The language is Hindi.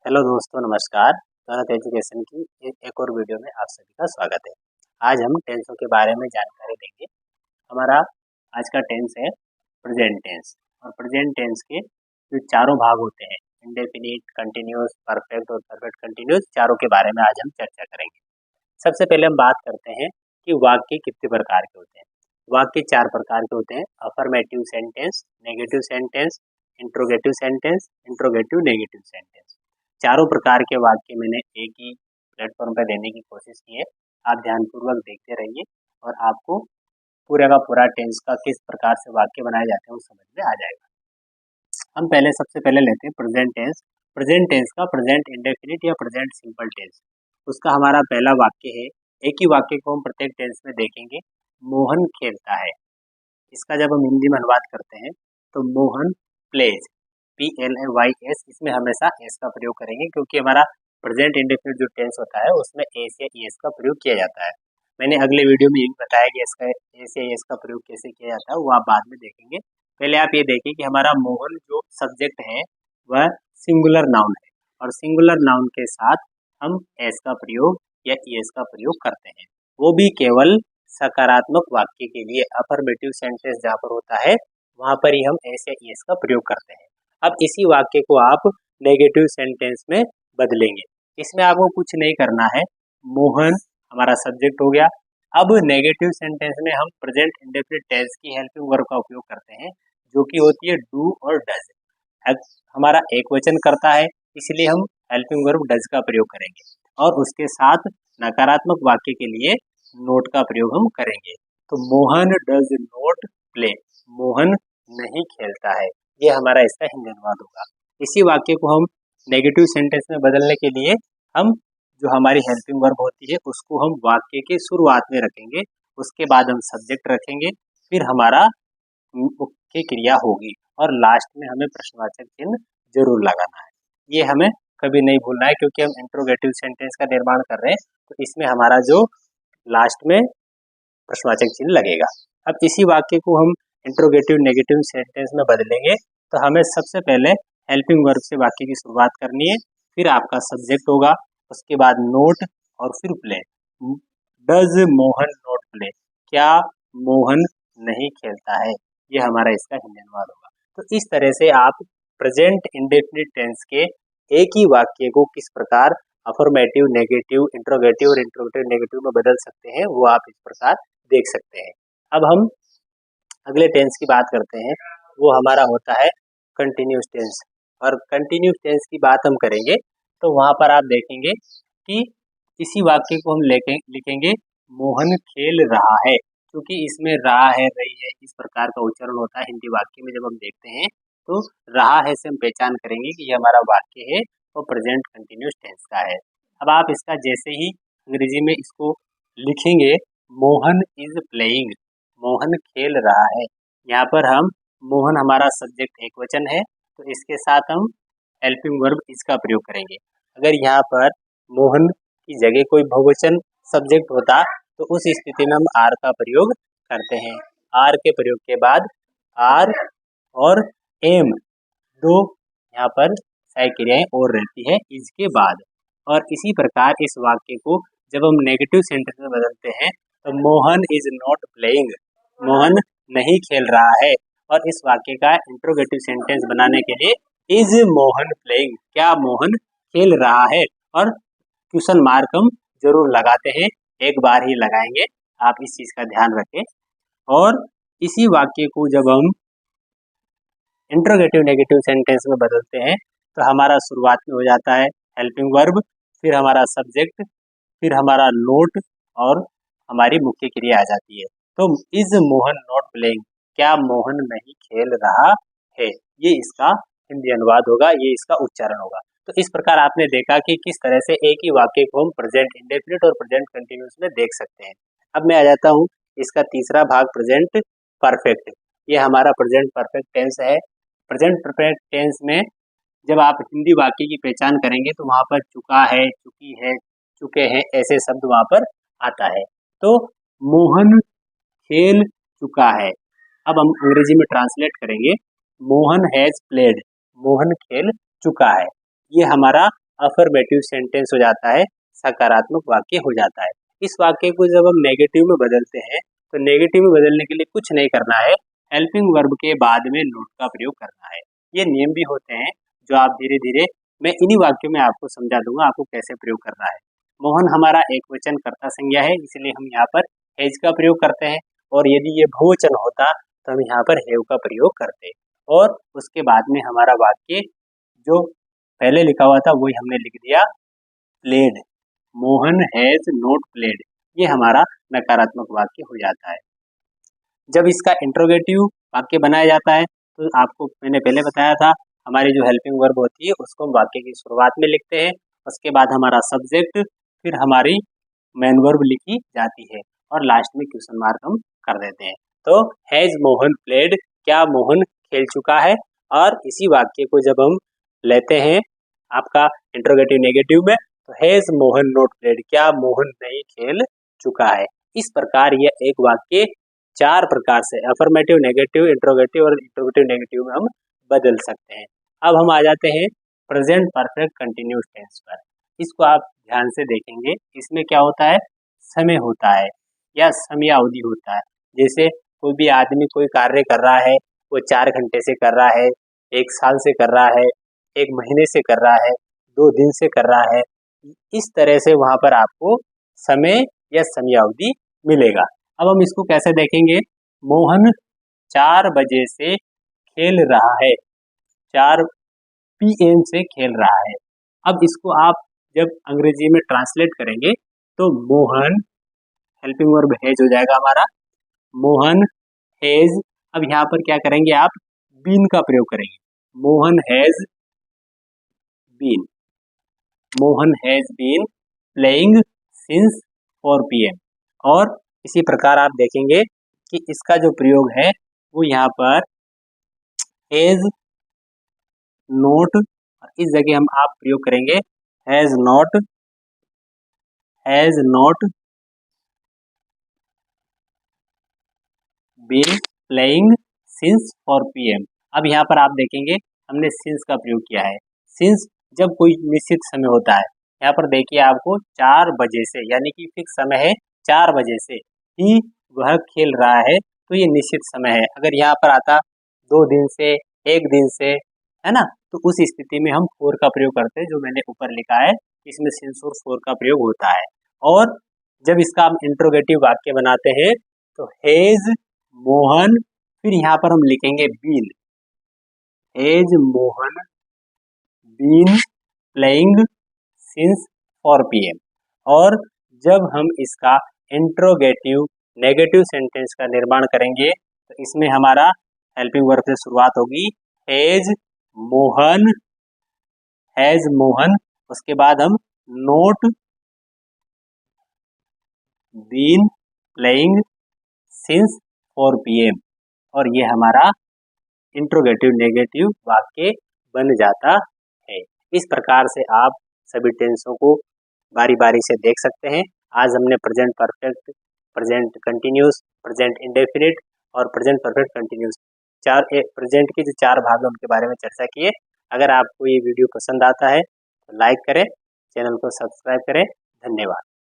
हेलो दोस्तों, नमस्कार। गणित एजुकेशन की एक और वीडियो में आप सभी का स्वागत है। आज हम टेंसों के बारे में जानकारी देंगे। हमारा आज का टेंस है प्रेजेंट टेंस, और प्रेजेंट टेंस के जो चारों भाग होते हैं, इंडेफिनिट, कंटिन्यूअस, परफेक्ट और परफेक्ट कंटिन्यूअस, चारों के बारे में आज हम चर्चा करेंगे। सबसे पहले हम बात करते हैं कि वाक्य कितने प्रकार के होते हैं। वाक्य चार प्रकार के होते हैं: affirmative sentence, negative sentence, interrogative sentence, interrogative negative sentence. चारों प्रकार के वाक्य मैंने एक ही प्लेटफॉर्म पर देने की कोशिश की है। आप ध्यानपूर्वक देखते रहिए और आपको पूरे का पूरा टेंस का किस प्रकार से वाक्य बनाए जाते हैं वो समझ में आ जाएगा। हम सबसे पहले लेते हैं प्रेजेंट टेंस। प्रेजेंट टेंस का प्रेजेंट इंडेफिनिट या प्रेजेंट सिंपल टेंस, उसका हमारा पहला वाक्य है। एक ही वाक्य को हम प्रत्येक टेंस में देखेंगे। मोहन खेलता है, इसका जब हम हिंदी में अनुवाद करते हैं तो मोहन प्लेज, PLAYS, इसमें हमेशा एस का प्रयोग करेंगे क्योंकि हमारा प्रेजेंट इंडेफिनिट जो टेंस होता है उसमें एस या ईएस का प्रयोग किया जाता है। मैंने अगले वीडियो में ये बताया कि इसका एस या ईएस का प्रयोग कैसे किया जाता है, वो आप बाद में देखेंगे। पहले आप ये देखिए कि हमारा मोहन जो सब्जेक्ट है वह सिंगुलर नाउन है, और सिंगुलर नाउन के साथ हम एस का प्रयोग या ईएस का प्रयोग करते हैं, वो भी केवल सकारात्मक वाक्य के लिए। अफर्मेटिव सेंटेंस जहाँ पर होता है वहाँ पर ही हम एस या ईएस का प्रयोग करते हैं। अब इसी वाक्य को आप नेगेटिव सेंटेंस में बदलेंगे। इसमें आपको कुछ नहीं करना है। मोहन हमारा सब्जेक्ट हो गया। अब नेगेटिव सेंटेंस में हम प्रेजेंट इंडेफिनिट टेंस की हेल्पिंग वर्ब का उपयोग करते हैं, जो कि होती है डू और डज। हमारा एक वचन करता है, इसलिए हम हेल्पिंग वर्ब डज का प्रयोग करेंगे, और उसके साथ नकारात्मक वाक्य के लिए नोट का प्रयोग हम करेंगे। तो Mohan does not play, Mohan नहीं खेलता है, ये हमारा इसका हिंदी अनुवाद होगा। इसी वाक्य को हम नेगेटिव सेंटेंस में बदलने के लिए हम जो हमारी हेल्पिंग वर्ब होती है उसको हम वाक्य के शुरुआत में रखेंगे, उसके बाद हम सब्जेक्ट रखेंगे, फिर हमारा मुख्य क्रिया होगी, और लास्ट में हमें प्रश्नवाचक चिन्ह जरूर लगाना है। ये हमें कभी नहीं भूलना है, क्योंकि हम इंट्रोगेटिव सेंटेंस का निर्माण कर रहे हैं, तो इसमें हमारा जो लास्ट में प्रश्नवाचक चिन्ह लगेगा। अब इसी वाक्य को हम इंट्रोगेटिव नेगेटिव सेंटेंस में बदलेंगे, तो हमें सबसे पहले हेल्पिंग वर्ब से वाक्य की शुरुआत करनी है, फिर आपका सब्जेक्ट होगा, उसके बाद नोट, और फिर play. Does Mohan not play, क्या मोहन नहीं खेलता है, ये हमारा इसका हिंदी अनुवाद होगा। तो इस तरह से आप प्रेजेंट इंडेफिनिट टेंस के एक ही वाक्य को किस प्रकार अफर्मेटिव, नेगेटिव, इंट्रोगेटिव और इंट्रोगेटिव नेगेटिव में बदल सकते हैं, वो आप इस प्रकार देख सकते हैं। अब हम अगले टेंस की बात करते हैं, वो हमारा होता है कंटिन्यूस टेंस। और कंटिन्यूस टेंस की बात हम करेंगे तो वहाँ पर आप देखेंगे कि इसी वाक्य को हम लिखेंगे मोहन खेल रहा है, क्योंकि इसमें रहा है, रही है, इस प्रकार का उच्चारण होता है हिंदी वाक्य में। जब हम देखते हैं तो रहा है से हम पहचान करेंगे कि ये हमारा वाक्य है वो प्रेजेंट कंटिन्यूस टेंस का है। अब आप इसका जैसे ही अंग्रेजी में इसको लिखेंगे, मोहन इज प्लेइंग, मोहन खेल रहा है, यहाँ पर हम मोहन हमारा सब्जेक्ट एक वचन है, तो इसके साथ हम हेल्पिंग वर्ब इसका प्रयोग करेंगे। अगर यहाँ पर मोहन की जगह कोई बहुवचन सब्जेक्ट होता तो उस स्थिति में हम आर का प्रयोग करते हैं। आर के प्रयोग के बाद आर और एम, दो यहाँ पर सहायक क्रियाएं और रहती है इसके बाद। और इसी प्रकार इस वाक्य को जब हम नेगेटिव सेंटेंस में बदलते हैं तो Mohan is not playing, Mohan नहीं खेल रहा है। और इस वाक्य का इंट्रोगेटिव सेंटेंस बनाने के लिए इज मोहन प्लेइंग, क्या मोहन खेल रहा है, और क्वेश्चन मार्क हम जरूर लगाते हैं, एक बार ही लगाएंगे, आप इस चीज का ध्यान रखें। और इसी वाक्य को जब हम इंट्रोगेटिव नेगेटिव सेंटेंस में बदलते हैं तो हमारा शुरुआत में हो जाता है हेल्पिंग वर्ब, फिर हमारा सब्जेक्ट, फिर हमारा नोट, और हमारी मुख्य क्रिया आ जाती है। तो इज मोहन नॉट प्लेइंग, क्या मोहन नहीं खेल रहा है, ये इसका हिंदी अनुवाद होगा, ये इसका उच्चारण होगा। तो इस प्रकार आपने देखा कि किस तरह से एक ही वाक्य को हम प्रेजेंट इंडेफिनिट और प्रेजेंट कंटिन्यूअस में देख सकते हैं। अब मैं आ जाता हूँ इसका तीसरा भाग, प्रेजेंट परफेक्ट। ये हमारा प्रेजेंट परफेक्ट टेंस है। प्रेजेंट परफेक्ट टेंस में जब आप हिंदी वाक्य की पहचान करेंगे तो वहाँ पर चुका है, चुकी है, चुके हैं, ऐसे शब्द वहाँ पर आता है। तो मोहन खेल चुका है, अब हम अंग्रेजी में ट्रांसलेट करेंगे, मोहन हैज प्लेड, मोहन खेल चुका है। ये हमारा अफर्मेटिव सेंटेंस हो जाता है, सकारात्मक वाक्य हो जाता है। इस वाक्य को जब हम नेगेटिव में बदलते हैं तो नेगेटिव में बदलने के लिए कुछ नहीं करना है, हेल्पिंग वर्ब के बाद में नोट का प्रयोग करना है। ये नियम भी होते हैं जो आप धीरे धीरे मैं इन्हीं वाक्यों में आपको समझा दूंगा आपको कैसे प्रयोग करना है। मोहन हमारा एक वचन कर्ता संज्ञा है, इसलिए हम यहाँ पर हैज का प्रयोग करते हैं, और यदि ये बहुवचन होता तो हम यहाँ पर हैव का प्रयोग करते, और उसके बाद में हमारा वाक्य जो पहले लिखा हुआ था वही हमने लिख दिया played. Mohan has not played, ये हमारा नकारात्मक वाक्य हो जाता है। जब इसका इंट्रोगेटिव वाक्य बनाया जाता है तो आपको मैंने पहले बताया था, हमारी जो हेल्पिंग वर्ब होती है उसको हम वाक्य की शुरुआत में लिखते हैं, उसके बाद हमारा सब्जेक्ट, फिर हमारी मेन वर्ब लिखी जाती है, और लास्ट में क्वेश्चन मार्क हम कर देते हैं। तो हैज मोहन प्लेड, क्या मोहन खेल चुका है, और इसी वाक्य को जब हम लेते हैं आपका इंट्रोगेटिव नेगेटिव में तो हैज मोहन नॉट प्लेड, क्या मोहन नहीं खेल चुका है। इस प्रकार यह एक वाक्य चार प्रकार से अफर्मेटिव, नेगेटिव, इंट्रोगेटिव और इंट्रोगेटिव नेगेटिव में हम बदल सकते हैं। अब हम आ जाते हैं प्रेजेंट परफेक्ट कंटिन्यूस टेंस पर। इसको आप ध्यान से देखेंगे, इसमें क्या होता है, समय होता है या समयावधि होता है। जैसे कोई भी आदमी कोई कार्य कर रहा है, वो 4 घंटे से कर रहा है, 1 साल से कर रहा है, 1 महीने से कर रहा है, 2 दिन से कर रहा है, इस तरह से वहां पर आपको समय या समयावधि मिलेगा। अब हम इसको कैसे देखेंगे, मोहन 4 बजे से खेल रहा है, 4 PM से खेल रहा है। अब इसको आप जब अंग्रेजी में ट्रांसलेट करेंगे तो मोहन हेल्पिंग वर्ब हैज हो जाएगा हमारा, मोहन हैज। अब यहाँ पर क्या करेंगे आप, बीन का प्रयोग करेंगे, Mohan has been, Mohan has been playing since 4 PM। और इसी प्रकार आप देखेंगे कि इसका जो प्रयोग है वो यहाँ पर हैज नोट, इस जगह हम आप प्रयोग करेंगे has not been playing since 4 PM। अब यहाँ पर आप देखेंगे हमने सिंस का प्रयोग किया है। सिंस जब कोई निश्चित समय होता है, यहाँ पर देखिए आपको 4 बजे से, यानी कि फिक्स समय है 4 बजे से ही वह खेल रहा है, तो ये निश्चित समय है। अगर यहाँ पर आता 2 दिन से, 1 दिन से, है ना, तो उस स्थिति में हम 4 का प्रयोग करते हैं, जो मैंने ऊपर लिखा है इसमें सिंस और 4 का प्रयोग होता है। और जब इसका हम इंट्रोगेटिव वाक्य बनाते हैं तो हैज मोहन, फिर यहाँ पर हम लिखेंगे been, has Mohan been playing since 4 PM। और जब हम इसका इंट्रोगेटिव नेगेटिव सेंटेंस का निर्माण करेंगे तो इसमें हमारा हेल्पिंग वर्ब से शुरुआत होगी हैज मोहन, उसके बाद हम not been playing since 4 PM, और ये हमारा इंट्रोगेटिव नेगेटिव वाक्य बन जाता है। इस प्रकार से आप सभी टेंसों को बारी बारी से देख सकते हैं। आज हमने present perfect, present continuous, present indefinite और प्रेजेंट परफेक्ट कंटिन्यूस, प्रेजेंट के जो 4 भाग हैं उनके बारे में चर्चा की है। अगर आपको ये वीडियो पसंद आता है तो लाइक करें, चैनल को सब्सक्राइब करें। धन्यवाद।